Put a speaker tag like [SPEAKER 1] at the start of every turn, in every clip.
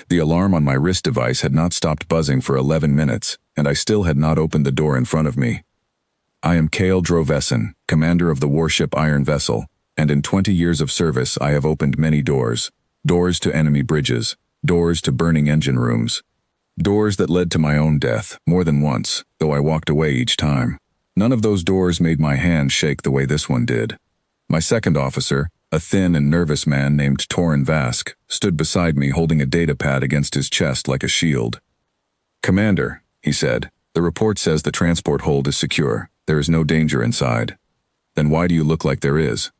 [SPEAKER 1] The alarm on my wrist device had not stopped buzzing for 11 minutes, and I still had not opened the door in front of me. I am Kale Drovessen, commander of the warship Iron Vessel, and in 20 years of service I have opened many doors. Doors to enemy bridges, doors to burning engine rooms. Doors that led to my own death, more than once, though I walked away each time. None of those doors made my hand shake the way this one did. My second officer, a thin and nervous man named Torin Vask, stood beside me holding a data pad against his chest like a shield. "Commander," he said, "the report says the transport hold is secure. There is no danger inside." "Then why do you look like there is?"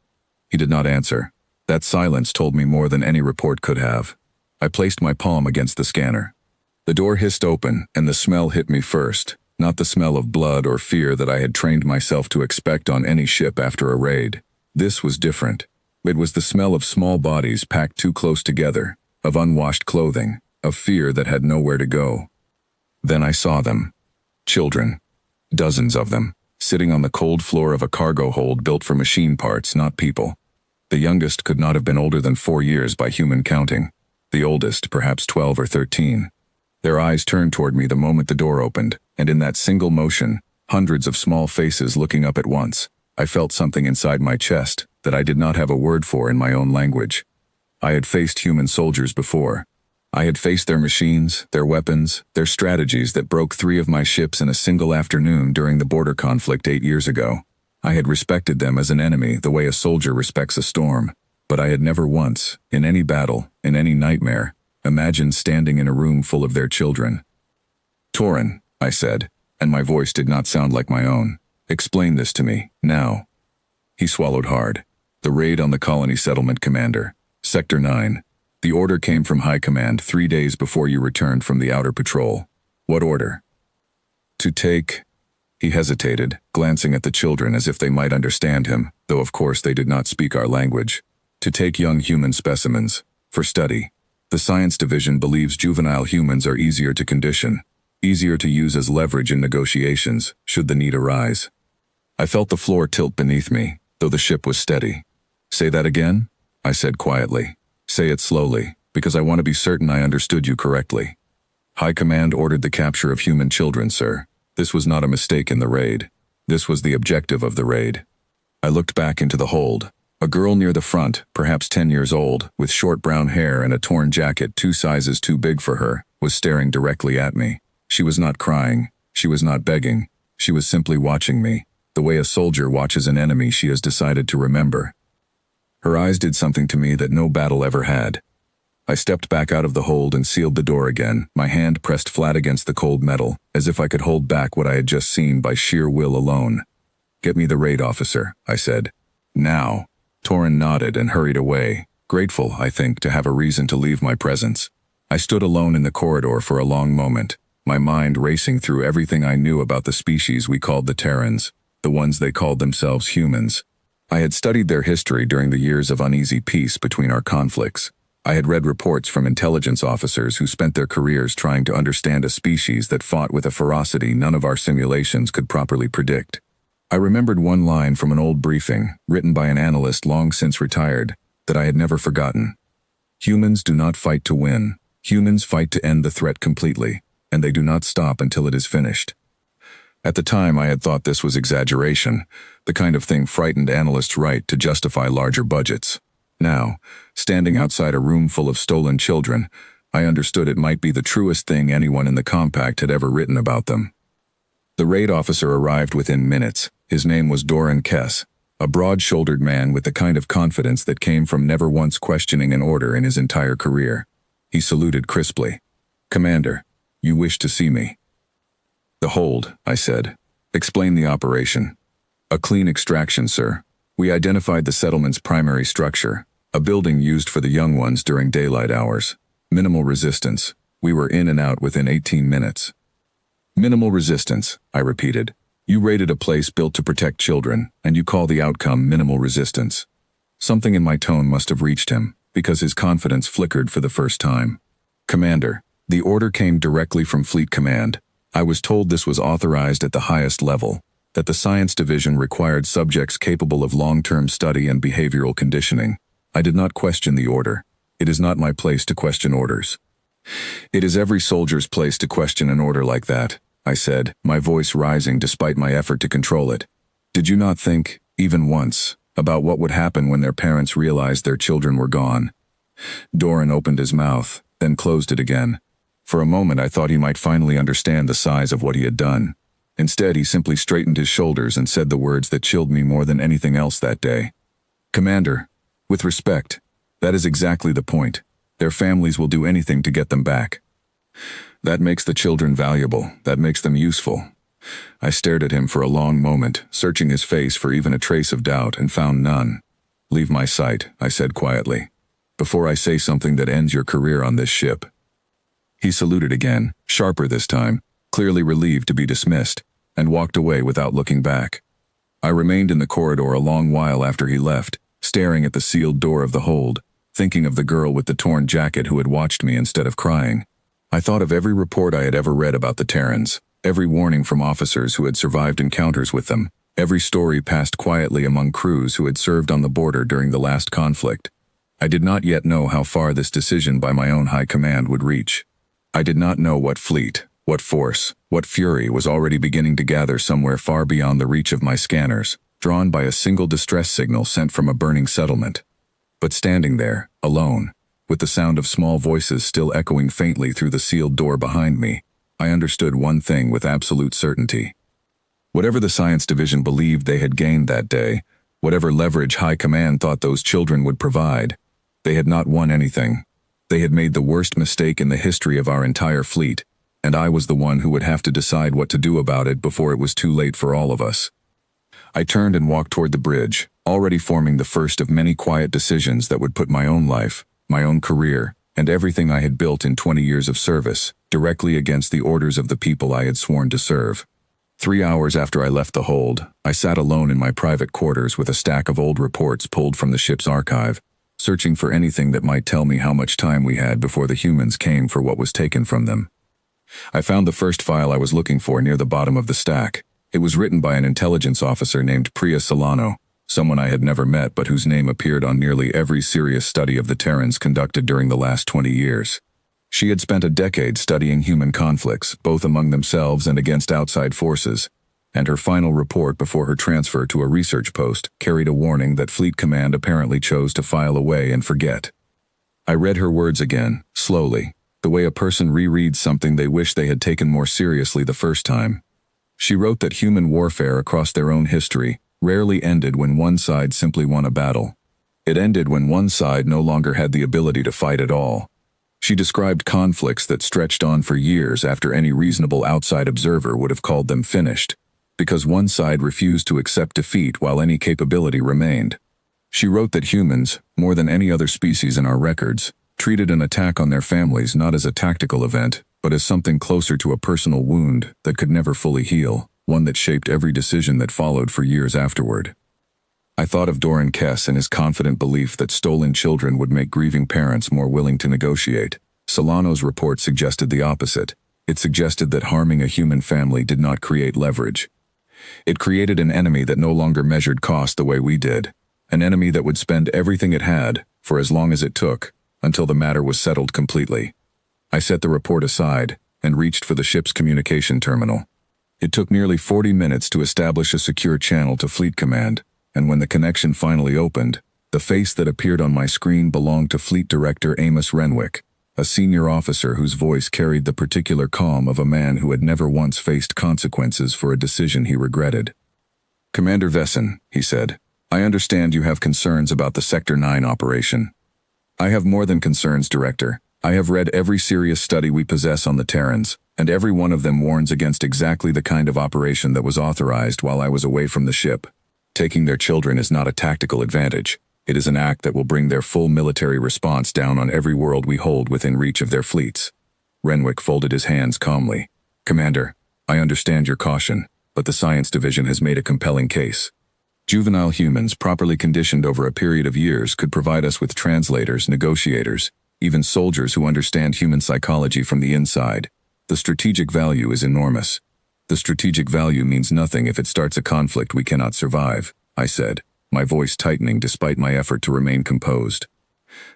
[SPEAKER 1] He did not answer. That silence told me more than any report could have. I placed my palm against the scanner. The door hissed open, and the smell hit me first, not the smell of blood or fear that I had trained myself to expect on any ship after a raid. This was different. It was the smell of small bodies packed too close together, of unwashed clothing, of fear that had nowhere to go. Then I saw them. Children. Dozens of them, sitting on the cold floor of a cargo hold built for machine parts, not people. The youngest could not have been older than 4 years by human counting. The oldest, perhaps 12 or 13. Their eyes turned toward me the moment the door opened, and in that single motion, hundreds of small faces looking up at once, I felt something inside my chest that I did not have a word for in my own language. I had faced human soldiers before. I had faced their machines, their weapons, their strategies that broke 3 of my ships in a single afternoon during the border conflict 8 years ago. I had respected them as an enemy the way a soldier respects a storm, but I had never once, in any battle, in any nightmare, imagined standing in a room full of their children. "Torin," I said, and my voice did not sound like my own. "Explain this to me, now." He swallowed hard. "The raid on the colony settlement, Commander. Sector 9. The order came from High Command 3 days before you returned from the outer patrol. What order?" "To take..." He hesitated, glancing at the children as if they might understand him, though of course they did not speak our language. "To take young human specimens. For study. The science division believes juvenile humans are easier to condition, easier to use as leverage in negotiations, should the need arise." I felt the floor tilt beneath me, though the ship was steady. "Say that again?" I said quietly. "Say it slowly, because I want to be certain I understood you correctly." "High Command ordered the capture of human children, sir. This was not a mistake in the raid. This was the objective of the raid." I looked back into the hold. A girl near the front, perhaps 10 years old, with short brown hair and a torn jacket 2 sizes too big for her, was staring directly at me. She was not crying. She was not begging. She was simply watching me, the way a soldier watches an enemy she has decided to remember. Her eyes did something to me that no battle ever had. I stepped back out of the hold and sealed the door again, my hand pressed flat against the cold metal, as if I could hold back what I had just seen by sheer will alone. "Get me the raid officer," I said. "Now." Torin nodded and hurried away, grateful, I think, to have a reason to leave my presence. I stood alone in the corridor for a long moment, my mind racing through everything I knew about the species we called the Terrans, the ones they called themselves humans. I had studied their history during the years of uneasy peace between our conflicts. I had read reports from intelligence officers who spent their careers trying to understand a species that fought with a ferocity none of our simulations could properly predict. I remembered one line from an old briefing, written by an analyst long since retired, that I had never forgotten. "Humans do not fight to win. Humans fight to end the threat completely, and they do not stop until it is finished." At the time, I had thought this was exaggeration, the kind of thing frightened analysts write to justify larger budgets. Now, standing outside a room full of stolen children, I understood it might be the truest thing anyone in the compact had ever written about them. The raid officer arrived within minutes. His name was Doran Kess, a broad-shouldered man with the kind of confidence that came from never once questioning an order in his entire career. He saluted crisply. "Commander, you wish to see me." "The hold," I said. "Explain the operation." "A clean extraction, sir. We identified the settlement's primary structure, a building used for the young ones during daylight hours. Minimal resistance. We were in and out within 18 minutes. "Minimal resistance," I repeated. "You raided a place built to protect children, and you call the outcome minimal resistance." Something in my tone must have reached him, because his confidence flickered for the first time. "Commander, the order came directly from Fleet Command. I was told this was authorized at the highest level, that the Science Division required subjects capable of long-term study and behavioral conditioning. I did not question the order. It is not my place to question orders." It is every soldier's place to question an order like that, I said, my voice rising despite my effort to control it. Did you not think, even once, about what would happen when their parents realized their children were gone? Doran opened his mouth, then closed it again. For a moment I thought he might finally understand the size of what he had done. Instead, he simply straightened his shoulders and said the words that chilled me more than anything else that day. Commander, with respect, that is exactly the point. Their families will do anything to get them back. That makes the children valuable. That makes them useful. I stared at him for a long moment, searching his face for even a trace of doubt, and found none. Leave my sight, I said quietly, before I say something that ends your career on this ship. He saluted again, sharper this time, clearly relieved to be dismissed, and walked away without looking back. I remained in the corridor a long while after he left, staring at the sealed door of the hold, thinking of the girl with the torn jacket who had watched me instead of crying. I thought of every report I had ever read about the Terrans, every warning from officers who had survived encounters with them, every story passed quietly among crews who had served on the border during the last conflict. I did not yet know how far this decision by my own high command would reach. I did not know what fleet, what force, what fury was already beginning to gather somewhere far beyond the reach of my scanners, drawn by a single distress signal sent from a burning settlement. But standing there, alone, with the sound of small voices still echoing faintly through the sealed door behind me, I understood one thing with absolute certainty. Whatever the science division believed they had gained that day, whatever leverage high command thought those children would provide, they had not won anything. They had made the worst mistake in the history of our entire fleet, and I was the one who would have to decide what to do about it before it was too late for all of us. I turned and walked toward the bridge, already forming the first of many quiet decisions that would put my own life, my own career, and everything I had built in 20 years of service, directly against the orders of the people I had sworn to serve. 3 hours after I left the hold, I sat alone in my private quarters with a stack of old reports pulled from the ship's archive, searching for anything that might tell me how much time we had before the humans came for what was taken from them. I found the first file I was looking for near the bottom of the stack. It was written by an intelligence officer named Priya Solano, someone I had never met but whose name appeared on nearly every serious study of the Terrans conducted during the last 20 years. She had spent a decade studying human conflicts, both among themselves and against outside forces, and her final report before her transfer to a research post carried a warning that Fleet Command apparently chose to file away and forget. I read her words again, slowly, the way a person rereads something they wish they had taken more seriously the first time. She wrote that human warfare across their own history rarely ended when one side simply won a battle. It ended when one side no longer had the ability to fight at all. She described conflicts that stretched on for years after any reasonable outside observer would have called them finished, because one side refused to accept defeat while any capability remained. She wrote that humans, more than any other species in our records, treated an attack on their families not as a tactical event, but as something closer to a personal wound that could never fully heal, one that shaped every decision that followed for years afterward. I thought of Doran Kess and his confident belief that stolen children would make grieving parents more willing to negotiate. Solano's report suggested the opposite. It suggested that harming a human family did not create leverage. It created an enemy that no longer measured cost the way we did, an enemy that would spend everything it had, for as long as it took, until the matter was settled completely. I set the report aside and reached for the ship's communication terminal. It took nearly 40 minutes to establish a secure channel to Fleet Command, and when the connection finally opened, the face that appeared on my screen belonged to Fleet Director Amos Renwick, a senior officer whose voice carried the particular calm of a man who had never once faced consequences for a decision he regretted. "Commander Vesson," he said, "I understand you have concerns about the Sector 9 operation." "I have more than concerns, Director. I have read every serious study we possess on the Terrans, and every one of them warns against exactly the kind of operation that was authorized while I was away from the ship. Taking their children is not a tactical advantage. It is an act that will bring their full military response down on every world we hold within reach of their fleets." Renwick folded his hands calmly. "Commander, I understand your caution, but the Science Division has made a compelling case. Juvenile humans properly conditioned over a period of years could provide us with translators, negotiators, even soldiers who understand human psychology from the inside. The strategic value is enormous. The strategic value means nothing if it starts a conflict we cannot survive," I said, my voice tightening despite my effort to remain composed.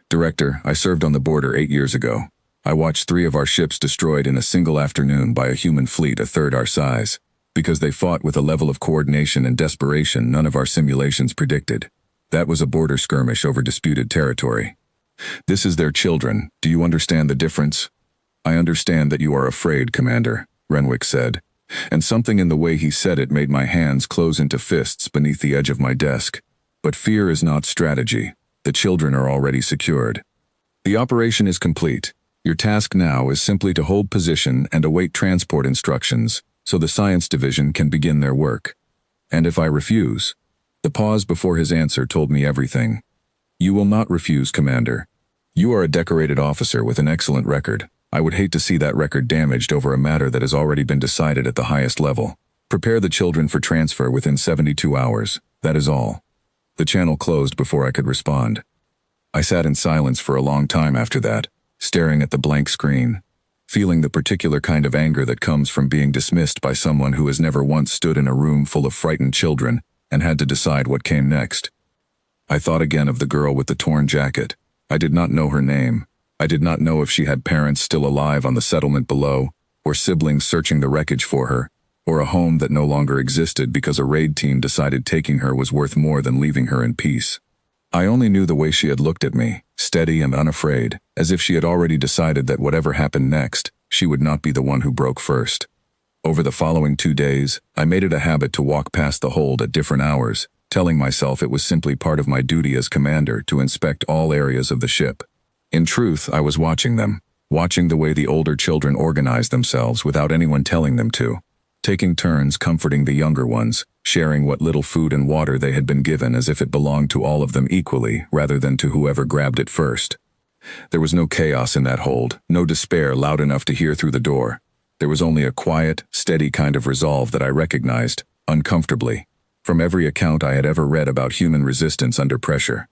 [SPEAKER 1] "Director, I served on the border 8 years ago. I watched 3 of our ships destroyed in a single afternoon by a human fleet a third our size, because they fought with a level of coordination and desperation none of our simulations predicted. That was a border skirmish over disputed territory. This is their children. Do you understand the difference? I understand that you are afraid, Commander, Renwick said, and something in the way he said it made my hands close into fists beneath the edge of my desk. But fear is not strategy. The children are already secured. The operation is complete. Your task now is simply to hold position and await transport instructions so the science division can begin their work. And if I refuse? The pause before his answer told me everything. You will not refuse, Commander. You are a decorated officer with an excellent record. I would hate to see that record damaged over a matter that has already been decided at the highest level. Prepare the children for transfer within 72 hours. That is all. The channel closed before I could respond. I sat in silence for a long time after that, staring at the blank screen, feeling the particular kind of anger that comes from being dismissed by someone who has never once stood in a room full of frightened children and had to decide what came next. I thought again of the girl with the torn jacket. I did not know her name. I did not know if she had parents still alive on the settlement below, or siblings searching the wreckage for her, or a home that no longer existed because a raid team decided taking her was worth more than leaving her in peace. I only knew the way she had looked at me, steady and unafraid, as if she had already decided that whatever happened next, she would not be the one who broke first. Over the following 2 days, I made it a habit to walk past the hold at different hours, telling myself it was simply part of my duty as commander to inspect all areas of the ship. In truth, I was watching them, watching the way the older children organized themselves without anyone telling them to, taking turns comforting the younger ones, sharing what little food and water they had been given as if it belonged to all of them equally rather than to whoever grabbed it first. There was no chaos in that hold, no despair loud enough to hear through the door. There was only a quiet, steady kind of resolve that I recognized, uncomfortably, from every account I had ever read about human resistance under pressure.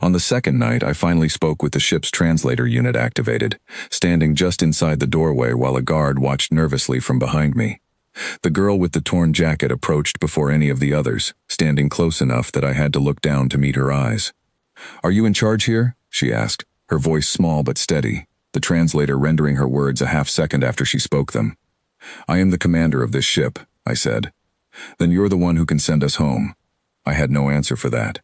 [SPEAKER 1] On the second night, I finally spoke with the ship's translator unit activated, standing just inside the doorway while a guard watched nervously from behind me. The girl with the torn jacket approached before any of the others, standing close enough that I had to look down to meet her eyes. "Are you in charge here?" she asked, her voice small but steady, the translator rendering her words a half-second after she spoke them. "I am the commander of this ship," I said. "Then you're the one who can send us home." I had no answer for that.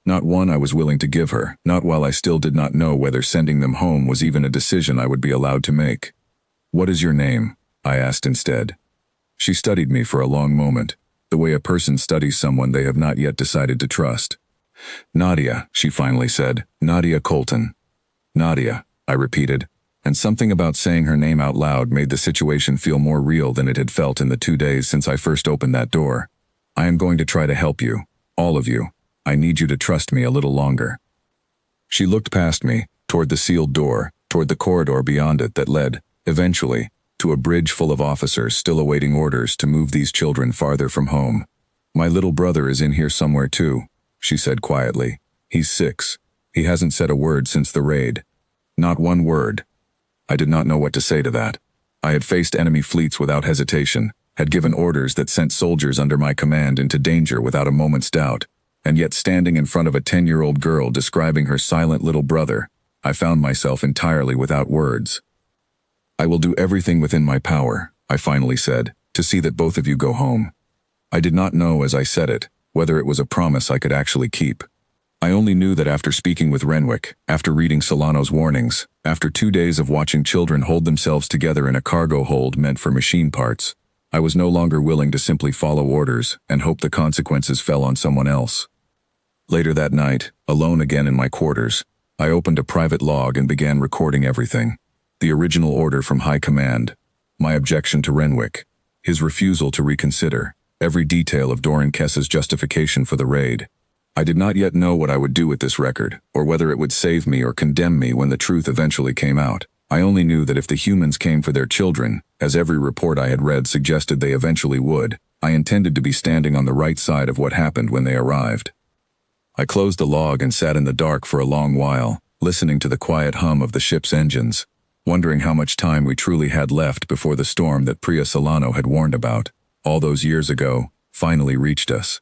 [SPEAKER 1] Not one I was willing to give her, not while I still did not know whether sending them home was even a decision I would be allowed to make. "What is your name?" I asked instead. She studied me for a long moment, the way a person studies someone they have not yet decided to trust. "Nadia," she finally said. "Nadia Colton." "Nadia," I repeated, and something about saying her name out loud made the situation feel more real than it had felt in the 2 days since I first opened that door. "I am going to try to help you, all of you. I need you to trust me a little longer." She looked past me, toward the sealed door, toward the corridor beyond it that led, eventually, to a bridge full of officers still awaiting orders to move these children farther from home. "My little brother is in here somewhere too," she said quietly. "He's 6. He hasn't said a word since the raid. Not one word." I did not know what to say to that. I had faced enemy fleets without hesitation, had given orders that sent soldiers under my command into danger without a moment's doubt, and yet standing in front of a 10-year-old girl describing her silent little brother, I found myself entirely without words. "I will do everything within my power," I finally said, "to see that both of you go home." I did not know as I said it, whether it was a promise I could actually keep. I only knew that after speaking with Renwick, after reading Solano's warnings, after 2 days of watching children hold themselves together in a cargo hold meant for machine parts, I was no longer willing to simply follow orders and hope the consequences fell on someone else. Later that night, alone again in my quarters, I opened a private log and began recording everything. The original order from High Command, my objection to Renwick, his refusal to reconsider, every detail of Doran Kess's justification for the raid. I did not yet know what I would do with this record, or whether it would save me or condemn me when the truth eventually came out. I only knew that if the humans came for their children, as every report I had read suggested they eventually would, I intended to be standing on the right side of what happened when they arrived. I closed the log and sat in the dark for a long while, listening to the quiet hum of the ship's engines, wondering how much time we truly had left before the storm that Priya Solano had warned about, all those years ago, finally reached us.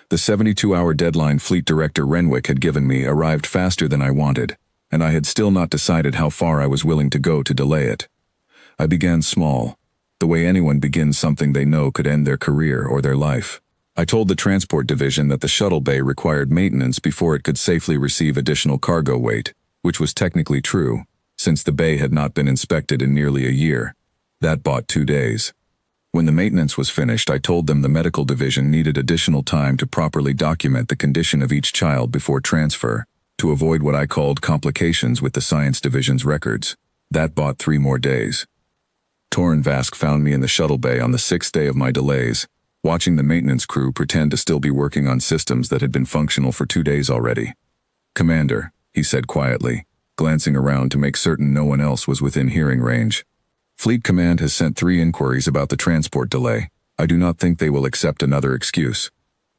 [SPEAKER 1] The 72-hour deadline Fleet Director Renwick had given me arrived faster than I wanted, and I had still not decided how far I was willing to go to delay it. I began small, the way anyone begins something they know could end their career or their life. I told the transport division that the shuttle bay required maintenance before it could safely receive additional cargo weight, which was technically true, since the bay had not been inspected in nearly a year. That bought 2 days. When the maintenance was finished, I told them the medical division needed additional time to properly document the condition of each child before transfer, to avoid what I called complications with the science division's records. That bought 3 more days. Torin Vask found me in the shuttle bay on the 6th day of my delays, watching the maintenance crew pretend to still be working on systems that had been functional for 2 days already. "Commander," he said quietly, glancing around to make certain no one else was within hearing range. "Fleet Command has sent 3 inquiries about the transport delay. I do not think they will accept another excuse."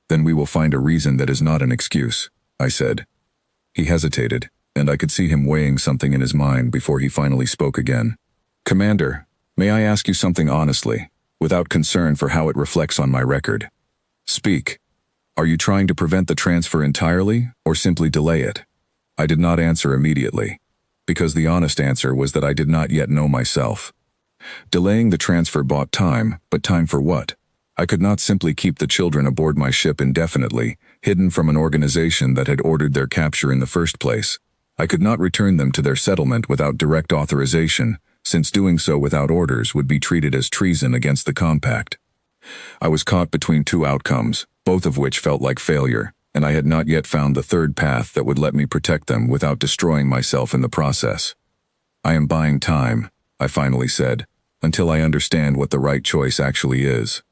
[SPEAKER 1] "Then we will find a reason that is not an excuse," I said. He hesitated, and I could see him weighing something in his mind before he finally spoke again. "Commander, may I ask you something honestly, without concern for how it reflects on my record? Speak. Are you trying to prevent the transfer entirely, or simply delay it?" I did not answer immediately, because the honest answer was that I did not yet know myself. Delaying the transfer bought time, but time for what? I could not simply keep the children aboard my ship indefinitely, hidden from an organization that had ordered their capture in the first place. I could not return them to their settlement without direct authorization, since doing so without orders would be treated as treason against the compact. I was caught between 2 outcomes, both of which felt like failure, and I had not yet found the third path that would let me protect them without destroying myself in the process. "I am buying time," I finally said, "until I understand what the right choice actually is."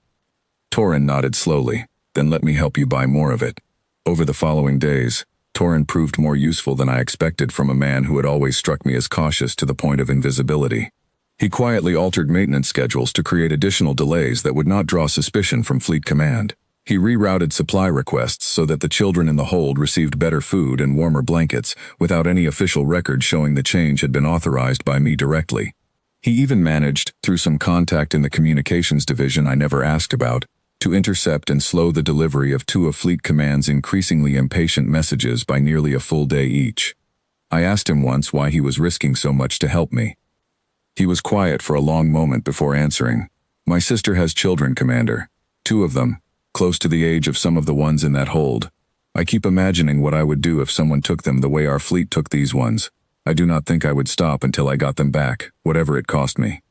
[SPEAKER 1] Torin nodded slowly. "Then let me help you buy more of it." Over the following days, Torin proved more useful than I expected from a man who had always struck me as cautious to the point of invisibility. He quietly altered maintenance schedules to create additional delays that would not draw suspicion from Fleet Command. He rerouted supply requests so that the children in the hold received better food and warmer blankets, without any official record showing the change had been authorized by me directly. He even managed, through some contact in the communications division I never asked about, to intercept and slow the delivery of 2 of Fleet Command's increasingly impatient messages by nearly a full day each. I asked him once why he was risking so much to help me. He was quiet for a long moment before answering. "My sister has children, Commander. 2 of them, close to the age of some of the ones in that hold. I keep imagining what I would do if someone took them the way our fleet took these ones. I do not think I would stop until I got them back, whatever it cost me.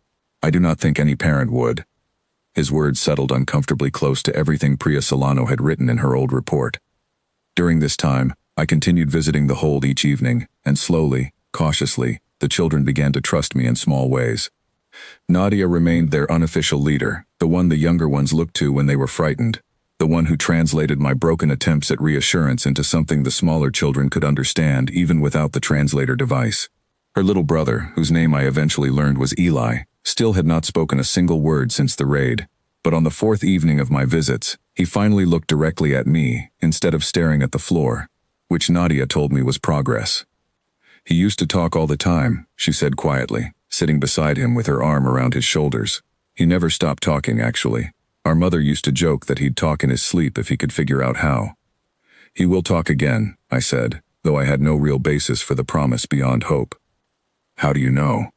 [SPEAKER 1] I do not think any parent would." His words settled uncomfortably close to everything Priya Solano had written in her old report. During this time, I continued visiting the hold each evening, and slowly, cautiously, the children began to trust me in small ways. Nadia remained their unofficial leader, the one the younger ones looked to when they were frightened, the one who translated my broken attempts at reassurance into something the smaller children could understand even without the translator device. Her little brother, whose name I eventually learned was Eli, still had not spoken a single word since the raid, but on the 4th evening of my visits, he finally looked directly at me instead of staring at the floor, which Nadia told me was progress. "He used to talk all the time," she said quietly, sitting beside him with her arm around his shoulders. "He never stopped talking, actually. Our mother used to joke that he'd talk in his sleep if he could figure out how." "He will talk again," I said, though I had no real basis for the promise beyond hope. "How do you know?"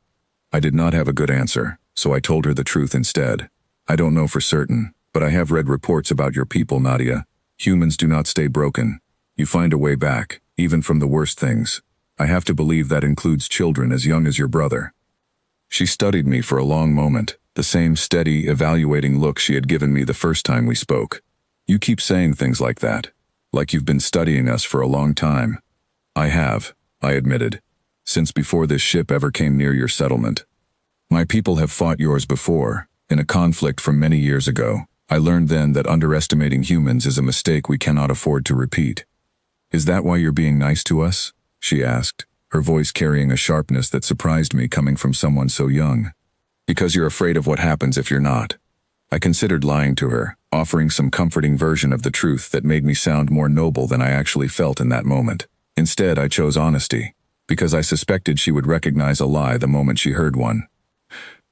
[SPEAKER 1] I did not have a good answer, so I told her the truth instead. "I don't know for certain, but I have read reports about your people, Nadia. Humans do not stay broken. You find a way back, even from the worst things. I have to believe that includes children as young as your brother." She studied me for a long moment, the same steady, evaluating look she had given me the first time we spoke. "You keep saying things like that, like you've been studying us for a long time." "I have," I admitted, "since before this ship ever came near your settlement. My people have fought yours before, in a conflict from many years ago. I learned then that underestimating humans is a mistake we cannot afford to repeat." "Is that why you're being nice to us?" she asked, her voice carrying a sharpness that surprised me coming from someone so young. "Because you're afraid of what happens if you're not." I considered lying to her, offering some comforting version of the truth that made me sound more noble than I actually felt in that moment. Instead, I chose honesty, because I suspected she would recognize a lie the moment she heard one.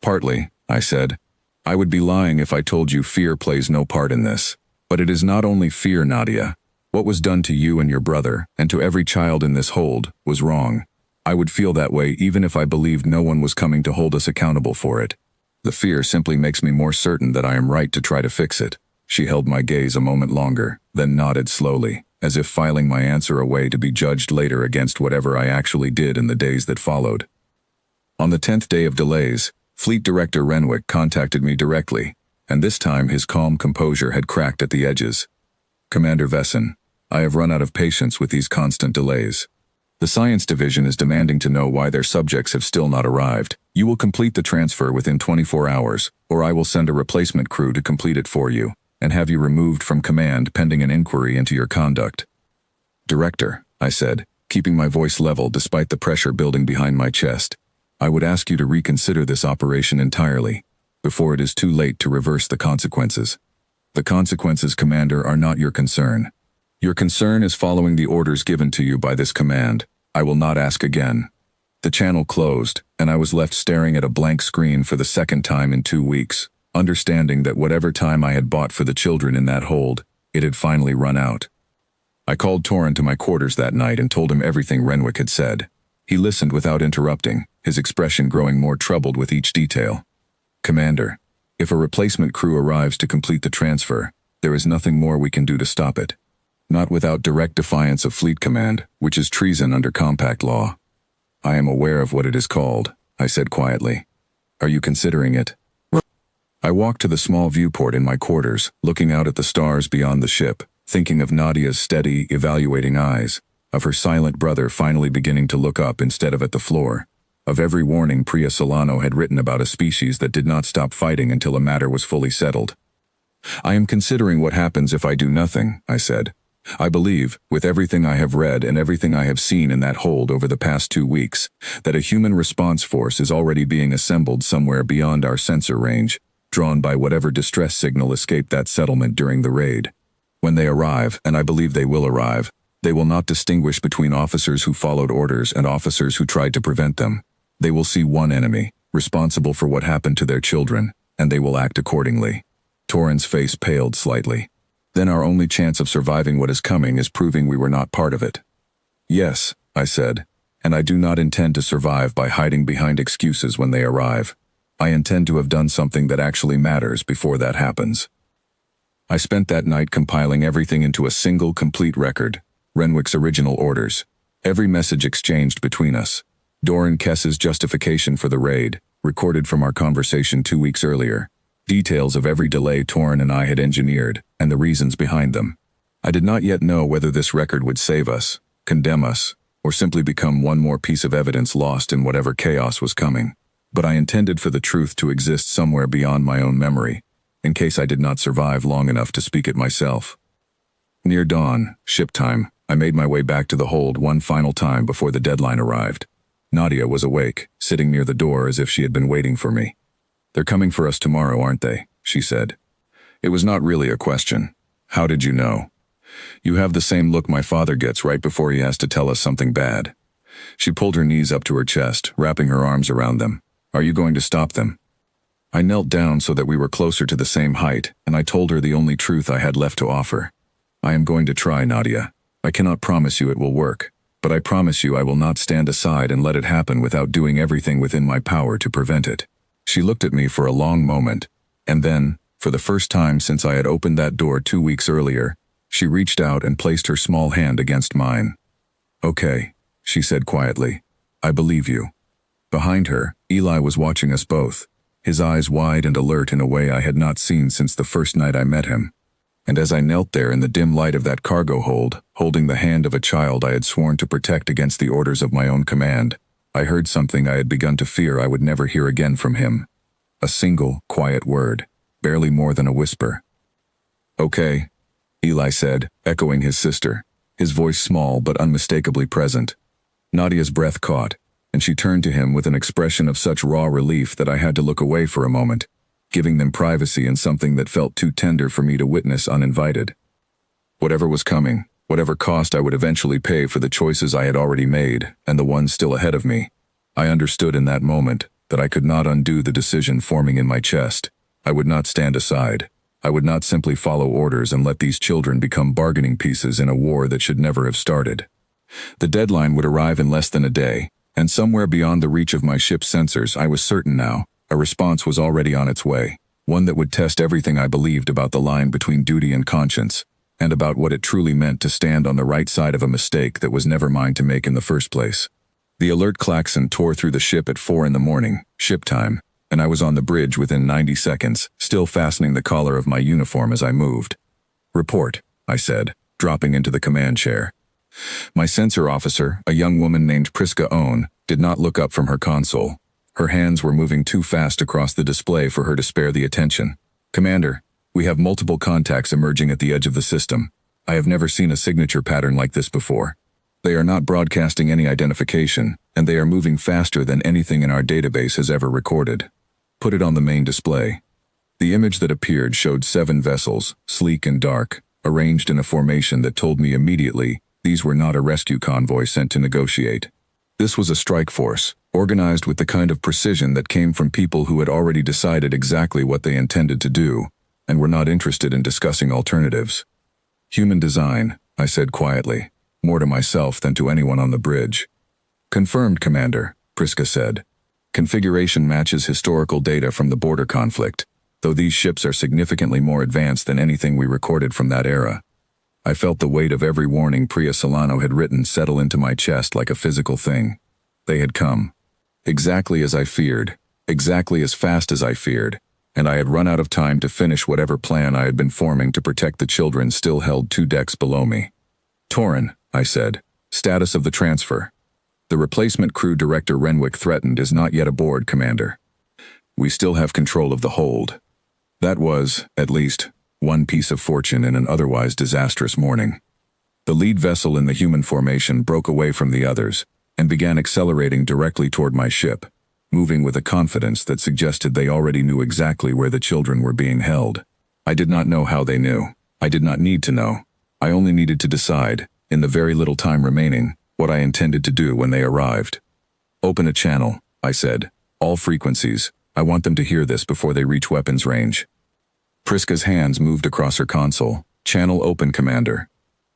[SPEAKER 1] "Partly," I said. "I would be lying if I told you fear plays no part in this. But it is not only fear, Nadia. What was done to you and your brother, and to every child in this hold, was wrong. I would feel that way even if I believed no one was coming to hold us accountable for it. The fear simply makes me more certain that I am right to try to fix it. She held my gaze a moment longer, then nodded slowly, as if filing my answer away to be judged later against whatever I actually did in the days that followed. On the 10th day of delays, Fleet Director Renwick contacted me directly, and this time his calm composure had cracked at the edges. "Commander Vesson, I have run out of patience with these constant delays. The Science Division is demanding to know why their subjects have still not arrived. You will complete the transfer within 24 hours, or I will send a replacement crew to complete it for you, and have you removed from command pending an inquiry into your conduct." "Director," I said, keeping my voice level despite the pressure building behind my chest, "I would ask you to reconsider this operation entirely, before it is too late to reverse the consequences. The consequences, Commander, are not your concern. Your concern is following the orders given to you by this command. I will not ask again." The channel closed, and I was left staring at a blank screen for the second time in 2 weeks, understanding that whatever time I had bought for the children in that hold, it had finally run out. I called Torin to my quarters that night and told him everything Renwick had said. He listened without interrupting, his expression growing more troubled with each detail. "Commander, if a replacement crew arrives to complete the transfer, there is nothing more we can do to stop it. Not without direct defiance of Fleet Command, which is treason under compact law." "I am aware of what it is called," I said quietly. "Are you considering it?" I walked to the small viewport in my quarters, looking out at the stars beyond the ship, thinking of Nadia's steady, evaluating eyes, of her silent brother finally beginning to look up instead of at the floor, of every warning Priya Solano had written about a species that did not stop fighting until a matter was fully settled. "I am considering what happens if I do nothing," I said. "I believe, with everything I have read and everything I have seen in that hold over the past 2 weeks, that a human response force is already being assembled somewhere beyond our sensor range, drawn by whatever distress signal escaped that settlement during the raid. When they arrive, and I believe they will arrive, they will not distinguish between officers who followed orders and officers who tried to prevent them. They will see one enemy, responsible for what happened to their children, and they will act accordingly." Torin's face paled slightly. "Then our only chance of surviving what is coming is proving we were not part of it." "Yes," I said, "and I do not intend to survive by hiding behind excuses when they arrive. I intend to have done something that actually matters before that happens." I spent that night compiling everything into a single complete record, Renwick's original orders, every message exchanged between us, Doran Kess's justification for the raid, recorded from our conversation 2 weeks earlier, details of every delay Torin and I had engineered, and the reasons behind them. I did not yet know whether this record would save us, condemn us, or simply become one more piece of evidence lost in whatever chaos was coming. But I intended for the truth to exist somewhere beyond my own memory, in case I did not survive long enough to speak it myself. Near dawn, ship time, I made my way back to the hold one final time before the deadline arrived. Nadia was awake, sitting near the door as if she had been waiting for me. "They're coming for us tomorrow, aren't they?" she said. It was not really a question. "How did you know?" "You have the same look my father gets right before he has to tell us something bad." She pulled her knees up to her chest, wrapping her arms around them. "Are you going to stop them?" I knelt down so that we were closer to the same height, and I told her the only truth I had left to offer. "I am going to try, Nadia. I cannot promise you it will work, but I promise you I will not stand aside and let it happen without doing everything within my power to prevent it." She looked at me for a long moment, and then, for the first time since I had opened that door 2 weeks earlier, she reached out and placed her small hand against mine. "Okay," she said quietly. "I believe you." Behind her, Eli was watching us both, his eyes wide and alert in a way I had not seen since the first night I met him. And as I knelt there in the dim light of that cargo hold, holding the hand of a child I had sworn to protect against the orders of my own command, I heard something I had begun to fear I would never hear again from him. A single, quiet word, barely more than a whisper. "Okay," Eli said, echoing his sister, his voice small but unmistakably present. Nadia's breath caught, and she turned to him with an expression of such raw relief that I had to look away for a moment, giving them privacy in something that felt too tender for me to witness uninvited. Whatever was coming, whatever cost I would eventually pay for the choices I had already made and the ones still ahead of me, I understood in that moment that I could not undo the decision forming in my chest. I would not stand aside. I would not simply follow orders and let these children become bargaining pieces in a war that should never have started. The deadline would arrive in less than a day, And somewhere beyond the reach of my ship's sensors, I was certain now, a response was already on its way, one that would test everything I believed about the line between duty and conscience, and about what it truly meant to stand on the right side of a mistake that was never mine to make in the first place. The alert klaxon tore through the ship at 4 a.m, ship time, and I was on the bridge within 90 seconds, still fastening the collar of my uniform as I moved. "Report," I said, dropping into the command chair. My sensor officer, a young woman named Priska Owen, did not look up from her console. Her hands were moving too fast across the display for her to spare the attention. "Commander, we have multiple contacts emerging at the edge of the system. I have never seen a signature pattern like this before. They are not broadcasting any identification, and they are moving faster than anything in our database has ever recorded. Put it on the main display." The image that appeared showed 7 vessels, sleek and dark, arranged in a formation that told me immediately these were not a rescue convoy sent to negotiate. This was a strike force, organized with the kind of precision that came from people who had already decided exactly what they intended to do, and were not interested in discussing alternatives. "Human design," I said quietly, more to myself than to anyone on the bridge. "Confirmed, Commander," Priska said. "Configuration matches historical data from the border conflict, though these ships are significantly more advanced than anything we recorded from that era." I felt the weight of every warning Priya Solano had written settle into my chest like a physical thing. They had come. Exactly as I feared, exactly as fast as I feared, and I had run out of time to finish whatever plan I had been forming to protect the children still held 2 decks below me. "Torin," I said, "status of the transfer. The replacement crew director Renwick threatened is not yet aboard, Commander. We still have control of the hold." That was, at least, one piece of fortune in an otherwise disastrous morning. The lead vessel in the human formation broke away from the others and began accelerating directly toward my ship, moving with a confidence that suggested they already knew exactly where the children were being held. I did not know how they knew. I did not need to know. I only needed to decide, in the very little time remaining, what I intended to do when they arrived. "Open a channel," I said. "All frequencies. I want them to hear this before they reach weapons range." Priska's hands moved across her console. "Channel open, Commander."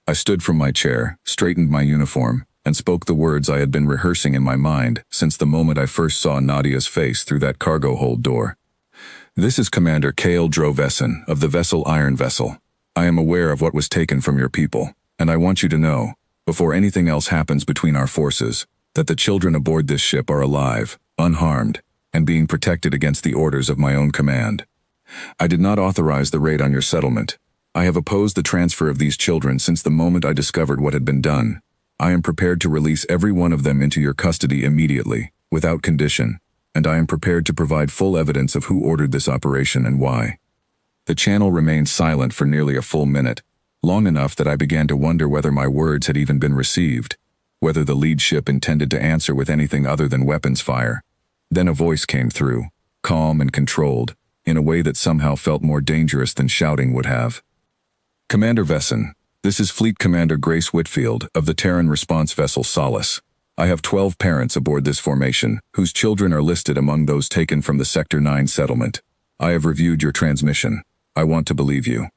[SPEAKER 1] I stood from my chair, straightened my uniform, and spoke the words I had been rehearsing in my mind since the moment I first saw Nadia's face through that cargo hold door. "This is Commander Kale Drovessen of the vessel Iron Vessel. I am aware of what was taken from your people, and I want you to know, before anything else happens between our forces, that the children aboard this ship are alive, unharmed, and being protected against the orders of my own command. I did not authorize the raid on your settlement. I have opposed the transfer of these children since the moment I discovered what had been done. I am prepared to release every one of them into your custody immediately, without condition, and I am prepared to provide full evidence of who ordered this operation and why." The channel remained silent for nearly a full minute, long enough that I began to wonder whether my words had even been received, whether the lead ship intended to answer with anything other than weapons fire. Then a voice came through, calm and controlled, in a way that somehow felt more dangerous than shouting would have. "Commander Vesson, this is Fleet Commander Grace Whitfield of the Terran response vessel Solace. I have 12 parents aboard this formation, whose children are listed among those taken from the Sector 9 settlement. I have reviewed your transmission. I want to believe you.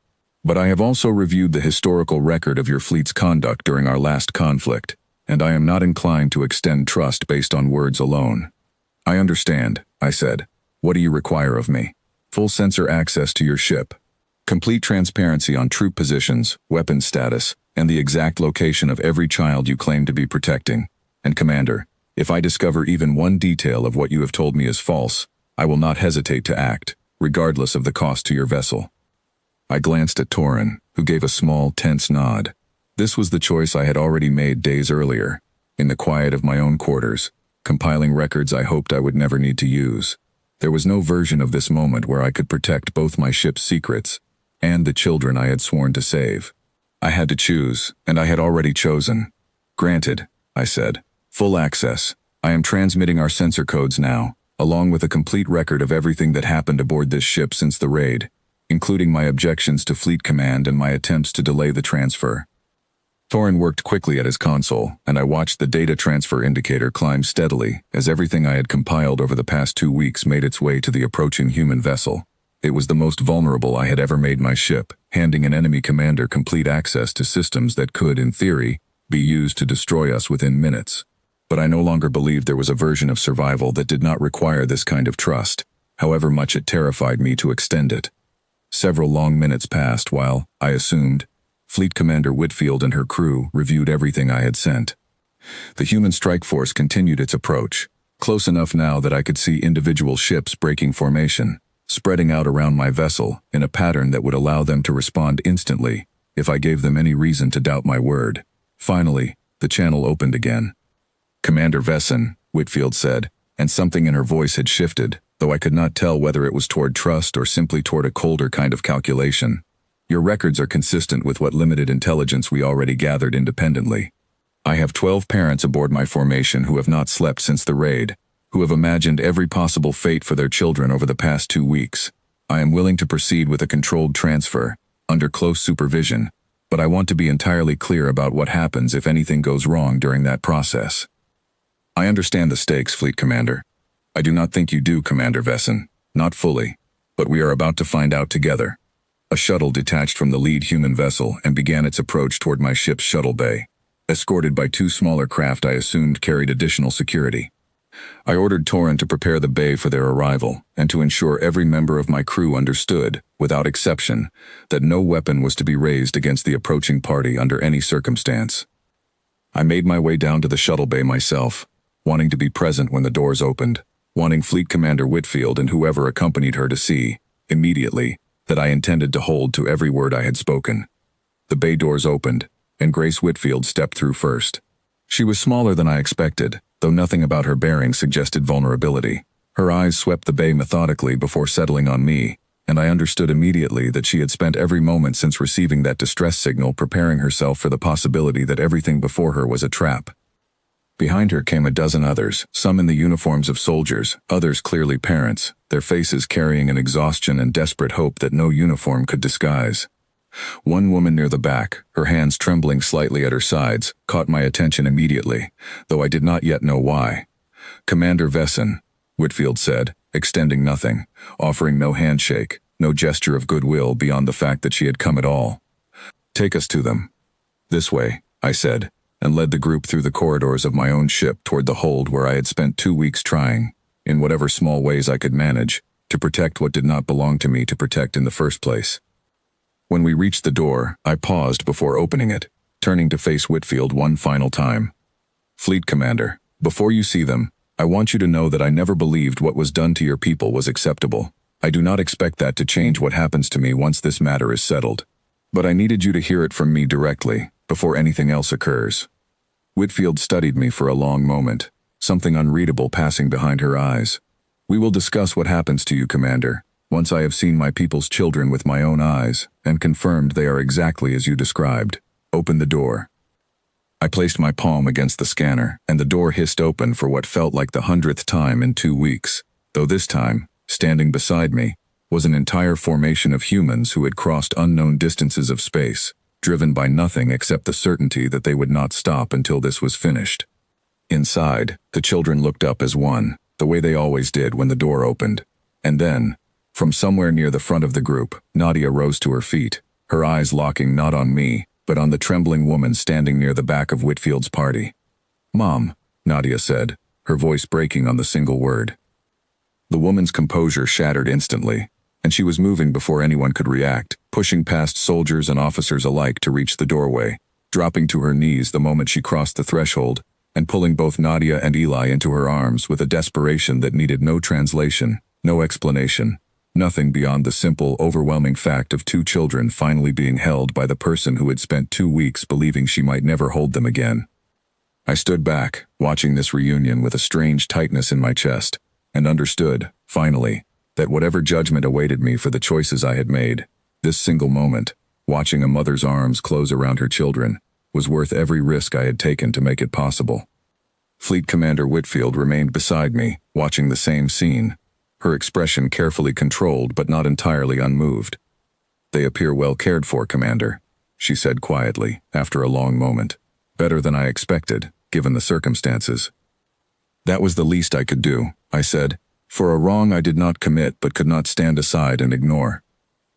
[SPEAKER 1] But I have also reviewed the historical record of your fleet's conduct during our last conflict, and I am not inclined to extend trust based on words alone." "I understand," I said. "What do you require of me?" "Full sensor access to your ship. Complete transparency on troop positions, weapons status, and the exact location of every child you claim to be protecting. And Commander, if I discover even one detail of what you have told me is false, I will not hesitate to act, regardless of the cost to your vessel." I glanced at Torin, who gave a small, tense nod. This was the choice I had already made days earlier, in the quiet of my own quarters, compiling records I hoped I would never need to use. There was no version of this moment where I could protect both my ship's secrets and the children I had sworn to save. I had to choose, and I had already chosen. "Granted," I said. "Full access. I am transmitting our sensor codes now, along with a complete record of everything that happened aboard this ship since the raid, including my objections to Fleet Command and my attempts to delay the transfer." Torin worked quickly at his console, and I watched the data transfer indicator climb steadily as everything I had compiled over the past 2 weeks made its way to the approaching human vessel. It was the most vulnerable I had ever made my ship, handing an enemy commander complete access to systems that could, in theory, be used to destroy us within minutes. but I no longer believed there was a version of survival that did not require this kind of trust, however much it terrified me to extend it. Several long minutes passed while, I assumed, Fleet Commander Whitfield and her crew reviewed everything I had sent. The human strike force continued its approach, close enough now that I could see individual ships breaking formation, spreading out around my vessel in a pattern that would allow them to respond instantly if I gave them any reason to doubt my word. Finally, the channel opened again. "Commander Vesson," Whitfield said, and something in her voice had shifted, though I could not tell whether it was toward trust or simply toward a colder kind of calculation. "Your records are consistent with what limited intelligence we already gathered independently. I have 12 parents aboard my formation who have not slept since the raid, who have imagined every possible fate for their children over the past 2 weeks. I am willing to proceed with a controlled transfer, under close supervision, but I want to be entirely clear about what happens if anything goes wrong during that process." "I understand the stakes, Fleet Commander. I do not think you do, Commander Vesson. Not fully. But we are about to find out together." A shuttle detached from the lead human vessel and began its approach toward my ship's shuttle bay, escorted by 2 smaller craft I assumed carried additional security. I ordered Torin to prepare the bay for their arrival, and to ensure every member of my crew understood, without exception, that no weapon was to be raised against the approaching party under any circumstance. I made my way down to the shuttle bay myself, wanting to be present when the doors opened, wanting Fleet Commander Whitfield and whoever accompanied her to see, immediately, that I intended to hold to every word I had spoken. The bay doors opened, and Grace Whitfield stepped through first. She was smaller than I expected, though nothing about her bearing suggested vulnerability. Her eyes swept the bay methodically before settling on me, and I understood immediately that she had spent every moment since receiving that distress signal preparing herself for the possibility that everything before her was a trap. Behind her came a dozen others, some in the uniforms of soldiers, others clearly parents, their faces carrying an exhaustion and desperate hope that no uniform could disguise. One woman near the back, her hands trembling slightly at her sides, caught my attention immediately, though I did not yet know why. "Commander Vesson," Whitfield said, extending nothing, offering no handshake, no gesture of goodwill beyond the fact that she had come at all. "Take us to them." "This way," I said, and led the group through the corridors of my own ship toward the hold where I had spent 2 weeks trying, in whatever small ways I could manage, to protect what did not belong to me to protect in the first place. When we reached the door, I paused before opening it, turning to face Whitfield one final time. "Fleet Commander, before you see them, I want you to know that I never believed what was done to your people was acceptable. I do not expect that to change what happens to me once this matter is settled. But I needed you to hear it from me directly, before anything else occurs." Whitfield studied me for a long moment, something unreadable passing behind her eyes. "We will discuss what happens to you, Commander, once I have seen my people's children with my own eyes, and confirmed they are exactly as you described. Open the door." I placed my palm against the scanner, and the door hissed open for what felt like the 100th time in 2 weeks, though this time, standing beside me, was an entire formation of humans who had crossed unknown distances of space, driven by nothing except the certainty that they would not stop until this was finished. Inside, the children looked up as one, the way they always did when the door opened. And then, from somewhere near the front of the group, Nadia rose to her feet, her eyes locking not on me, but on the trembling woman standing near the back of Whitfield's party. "Mom," Nadia said, her voice breaking on the single word. The woman's composure shattered instantly, and she was moving before anyone could react, pushing past soldiers and officers alike to reach the doorway, dropping to her knees the moment she crossed the threshold, and pulling both Nadia and Eli into her arms with a desperation that needed no translation, no explanation, nothing beyond the simple, overwhelming fact of 2 children finally being held by the person who had spent 2 weeks believing she might never hold them again. I stood back, watching this reunion with a strange tightness in my chest, and understood, finally, that whatever judgment awaited me for the choices I had made, this single moment, watching a mother's arms close around her children, was worth every risk I had taken to make it possible. Fleet Commander Whitfield remained beside me, watching the same scene, her expression carefully controlled but not entirely unmoved. "They appear well cared for, Commander," she said quietly, after a long moment. "Better than I expected, given the circumstances." "That was the least I could do," I said, "for a wrong I did not commit but could not stand aside and ignore."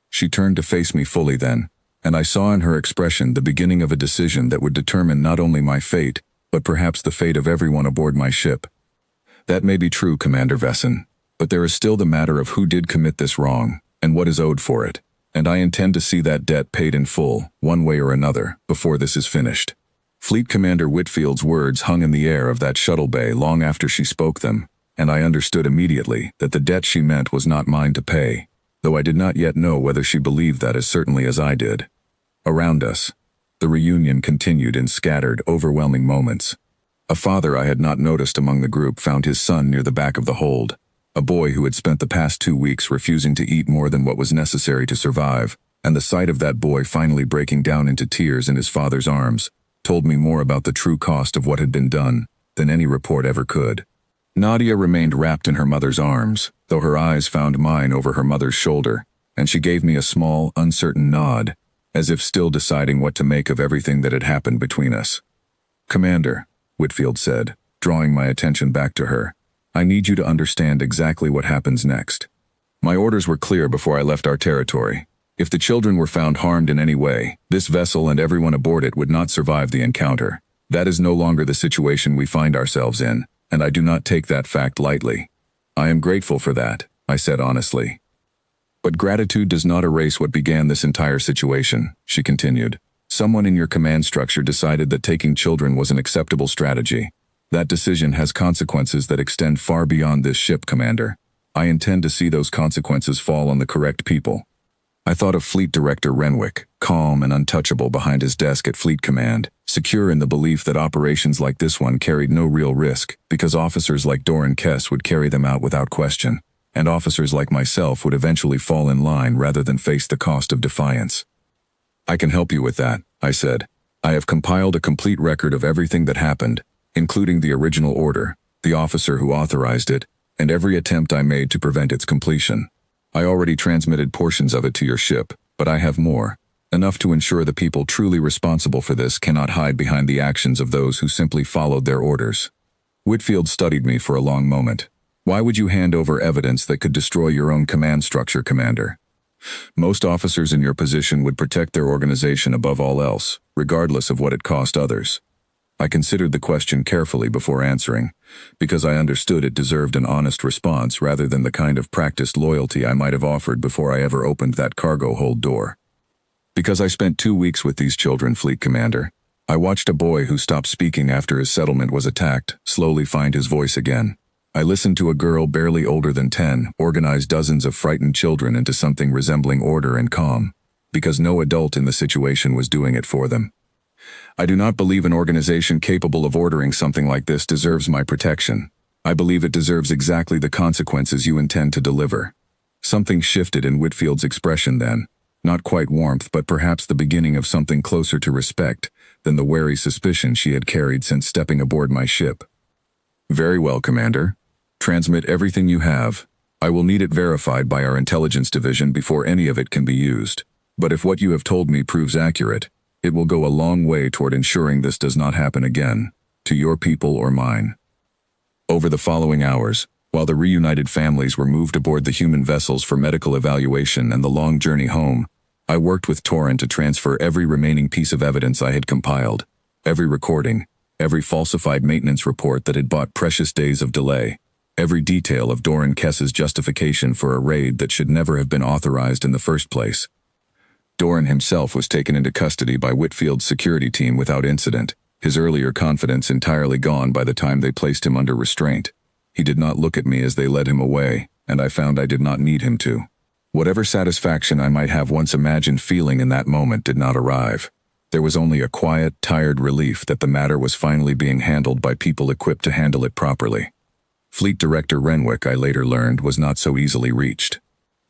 [SPEAKER 1] She turned to face me fully then, and I saw in her expression the beginning of a decision that would determine not only my fate, but perhaps the fate of everyone aboard my ship. That may be true, Commander Vesson, but there is still the matter of who did commit this wrong, and what is owed for it, and I intend to see that debt paid in full, one way or another, before this is finished. Fleet Commander Whitfield's words hung in the air of that shuttle bay long after she spoke them, and I understood immediately that the debt she meant was not mine to pay, though I did not yet know whether she believed that as certainly as I did. Around us, the reunion continued in scattered, overwhelming moments. A father I had not noticed among the group found his son near the back of the hold, a boy who had spent the past 2 weeks refusing to eat more than what was necessary to survive, and the sight of that boy finally breaking down into tears in his father's arms told me more about the true cost of what had been done than any report ever could. Nadia remained wrapped in her mother's arms, though her eyes found mine over her mother's shoulder, and she gave me a small, uncertain nod, as if still deciding what to make of everything that had happened between us. "Commander," Whitfield said, drawing my attention back to her, "I need you to understand exactly what happens next. My orders were clear before I left our territory. If the children were found harmed in any way, this vessel and everyone aboard it would not survive the encounter. That is no longer the situation we find ourselves in, and I do not take that fact lightly. I am grateful for that," I said honestly. "But gratitude does not erase what began this entire situation," she continued. "Someone in your command structure decided that taking children was an acceptable strategy. That decision has consequences that extend far beyond this ship, Commander. I intend to see those consequences fall on the correct people." I thought of Fleet Director Renwick, calm and untouchable behind his desk at Fleet Command, secure in the belief that operations like this one carried no real risk, because officers like Doran Kess would carry them out without question, and officers like myself would eventually fall in line rather than face the cost of defiance. "I can help you with that," I said. "I have compiled a complete record of everything that happened, including the original order, the officer who authorized it, and every attempt I made to prevent its completion. I already transmitted portions of it to your ship, but I have more, enough to ensure the people truly responsible for this cannot hide behind the actions of those who simply followed their orders." Whitfield studied me for a long moment. "Why would you hand over evidence that could destroy your own command structure, Commander? Most officers in your position would protect their organization above all else, regardless of what it cost others." I considered the question carefully before answering, because I understood it deserved an honest response rather than the kind of practiced loyalty I might have offered before I ever opened that cargo hold door. "Because I spent 2 weeks with these children, Fleet Commander. I watched a boy who stopped speaking after his settlement was attacked slowly find his voice again. I listened to a girl barely older than 10 organize dozens of frightened children into something resembling order and calm, because no adult in the situation was doing it for them. I do not believe an organization capable of ordering something like this deserves my protection. I believe it deserves exactly the consequences you intend to deliver." Something shifted in Whitfield's expression then, not quite warmth but perhaps the beginning of something closer to respect than the wary suspicion she had carried since stepping aboard my ship. "Very well, Commander. Transmit everything you have. I will need it verified by our intelligence division before any of it can be used. But if what you have told me proves accurate, it will go a long way toward ensuring this does not happen again, to your people or mine." Over the following hours, while the reunited families were moved aboard the human vessels for medical evaluation and the long journey home, I worked with Torin to transfer every remaining piece of evidence I had compiled, every recording, every falsified maintenance report that had bought precious days of delay, every detail of Doran Kess's justification for a raid that should never have been authorized in the first place. Doran himself was taken into custody by Whitfield's security team without incident, his earlier confidence entirely gone by the time they placed him under restraint. He did not look at me as they led him away, and I found I did not need him to. Whatever satisfaction I might have once imagined feeling in that moment did not arrive. There was only a quiet, tired relief that the matter was finally being handled by people equipped to handle it properly. Fleet Director Renwick, I later learned, was not so easily reached.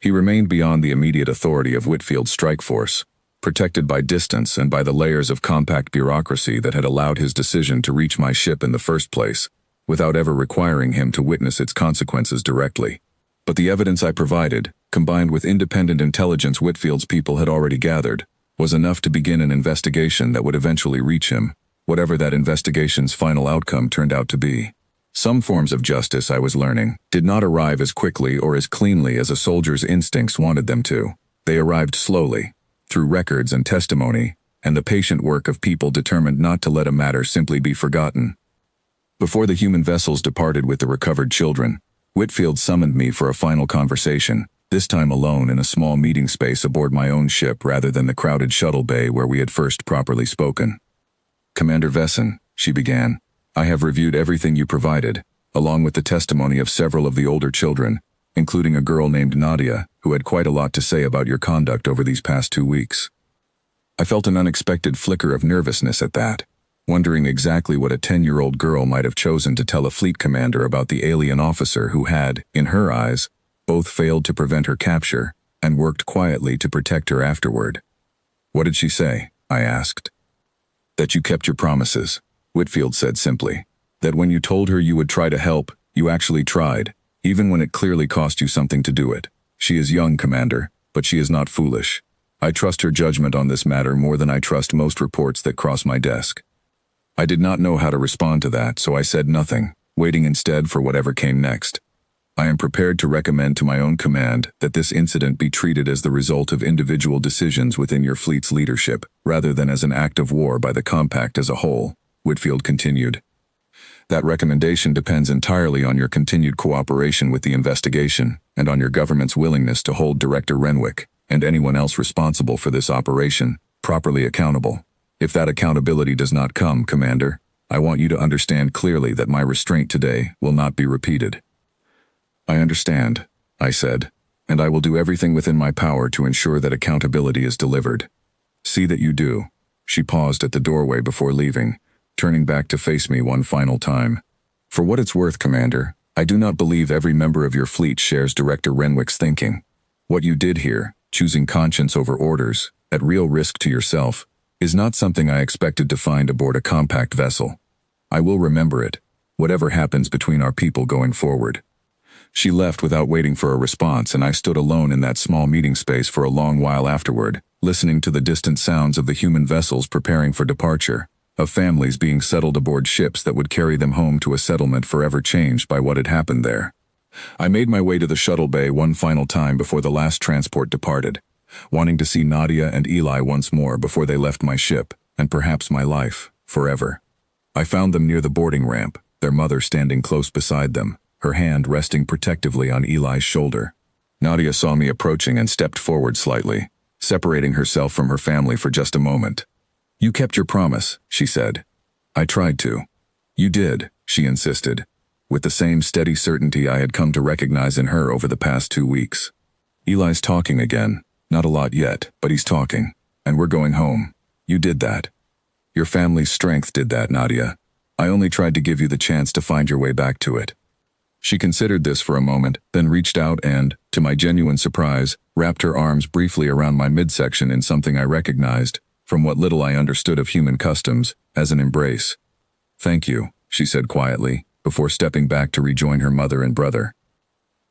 [SPEAKER 1] He remained beyond the immediate authority of Whitfield's strike force, protected by distance and by the layers of compact bureaucracy that had allowed his decision to reach my ship in the first place, without ever requiring him to witness its consequences directly. But the evidence I provided, combined with independent intelligence Whitfield's people had already gathered, was enough to begin an investigation that would eventually reach him, whatever that investigation's final outcome turned out to be. Some forms of justice, I was learning, did not arrive as quickly or as cleanly as a soldier's instincts wanted them to. They arrived slowly, through records and testimony, and the patient work of people determined not to let a matter simply be forgotten. Before the human vessels departed with the recovered children, Whitfield summoned me for a final conversation, this time alone in a small meeting space aboard my own ship rather than the crowded shuttle bay where we had first properly spoken. "Commander Vesson," she began, "I have reviewed everything you provided, along with the testimony of several of the older children, including a girl named Nadia, who had quite a lot to say about your conduct over these past 2 weeks." I felt an unexpected flicker of nervousness at that, wondering exactly what a 10-year-old girl might have chosen to tell a fleet commander about the alien officer who had, in her eyes, both failed to prevent her capture and worked quietly to protect her afterward. "What did she say?" I asked. "That you kept your promises," Whitfield said simply. "That when you told her you would try to help, you actually tried, even when it clearly cost you something to do it. She is young, Commander, but she is not foolish. I trust her judgment on this matter more than I trust most reports that cross my desk." I did not know how to respond to that, so I said nothing, waiting instead for whatever came next. "I am prepared to recommend to my own command that this incident be treated as the result of individual decisions within your fleet's leadership, rather than as an act of war by the compact as a whole," Whitfield continued. "That recommendation depends entirely on your continued cooperation with the investigation and on your government's willingness to hold Director Renwick and anyone else responsible for this operation properly accountable. If that accountability does not come, Commander, I want you to understand clearly that my restraint today will not be repeated." "I understand," I said, "and I will do everything within my power to ensure that accountability is delivered." "See that you do." She paused at the doorway before leaving, turning back to face me one final time. "For what it's worth, Commander, I do not believe every member of your fleet shares Director Renwick's thinking. What you did here, choosing conscience over orders, at real risk to yourself, is not something I expected to find aboard a compact vessel. I will remember it, whatever happens between our people going forward." She left without waiting for a response, and I stood alone in that small meeting space for a long while afterward, listening to the distant sounds of the human vessels preparing for departure, of families being settled aboard ships that would carry them home to a settlement forever changed by what had happened there. I made my way to the shuttle bay one final time before the last transport departed, wanting to see Nadia and Eli once more before they left my ship, and perhaps my life, forever. I found them near the boarding ramp, their mother standing close beside them, her hand resting protectively on Eli's shoulder. Nadia saw me approaching and stepped forward slightly, separating herself from her family for just a moment. "You kept your promise," she said. "I tried to." "You did," she insisted, with the same steady certainty I had come to recognize in her over the past 2 weeks. "Eli's talking again. Not a lot yet, but he's talking, and we're going home. You did that. Your family's strength did that, Nadia. I only tried to give you the chance to find your way back to it." She considered this for a moment, then reached out and, to my genuine surprise, wrapped her arms briefly around my midsection in something I recognized, from what little I understood of human customs, as an embrace. "Thank you," she said quietly, before stepping back to rejoin her mother and brother.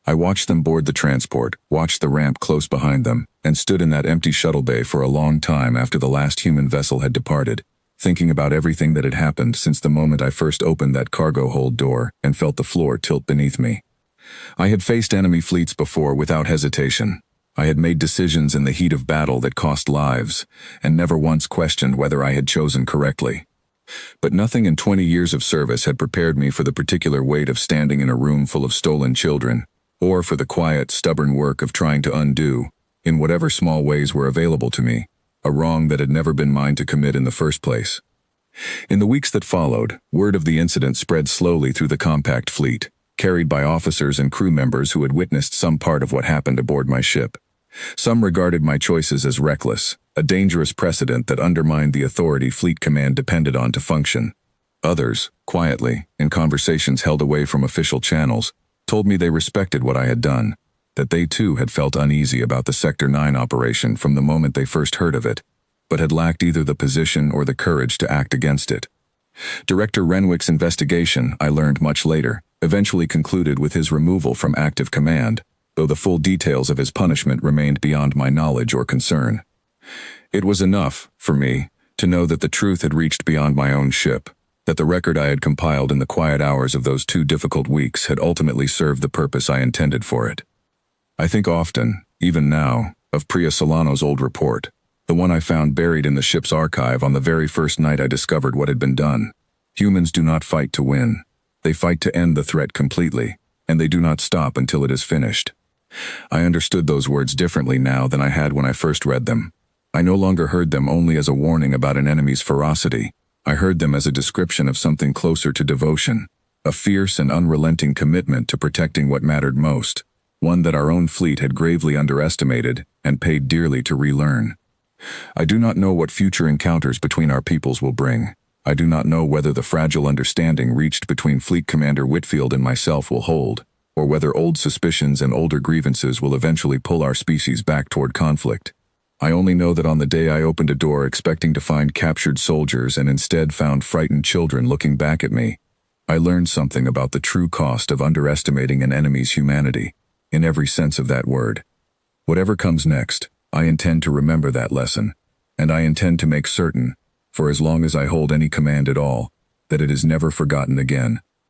[SPEAKER 1] I watched them board the transport, watched the ramp close behind them, and stood in that empty shuttle bay for a long time after the last human vessel had departed, thinking about everything that had happened since the moment I first opened that cargo hold door and felt the floor tilt beneath me. I had faced enemy fleets before without hesitation. I had made decisions in the heat of battle that cost lives, and never once questioned whether I had chosen correctly. But nothing in 20 years of service had prepared me for the particular weight of standing in a room full of stolen children, or for the quiet, stubborn work of trying to undo, in whatever small ways were available to me, a wrong that had never been mine to commit in the first place. In the weeks that followed, word of the incident spread slowly through the compact fleet, carried by officers and crew members who had witnessed some part of what happened aboard my ship. Some regarded my choices as reckless, a dangerous precedent that undermined the authority Fleet Command depended on to function. Others, quietly, in conversations held away from official channels, told me they respected what I had done, that they too had felt uneasy about the Sector 9 operation from the moment they first heard of it, but had lacked either the position or the courage to act against it. Director Renwick's investigation, I learned much later, eventually concluded with his removal from active command, though the full details of his punishment remained beyond my knowledge or concern. It was enough, for me, to know that the truth had reached beyond my own ship, that the record I had compiled in the quiet hours of those 2 difficult weeks had ultimately served the purpose I intended for it. I think often, even now, of Priya Solano's old report, The one I found buried in the ship's archive on the very first night I discovered what had been done. Humans do not fight to win. They fight to end the threat completely, and they do not stop until it is finished. I understood those words differently now than I had when I first read them. I no longer heard them only as a warning about an enemy's ferocity. I heard them as a description of something closer to devotion, a fierce and unrelenting commitment to protecting what mattered most, one that our own fleet had gravely underestimated and paid dearly to relearn. I do not know what future encounters between our peoples will bring. I do not know whether the fragile understanding reached between Fleet Commander Whitfield and myself will hold, or whether old suspicions and older grievances will eventually pull our species back toward conflict. I only know that on the day I opened a door expecting to find captured soldiers and instead found frightened children looking back at me, I learned something about the true cost of underestimating an enemy's humanity, in every sense of that word. Whatever comes next, I intend to remember that lesson, and I intend to make certain, for as long as I hold any command at all, that it is never forgotten again.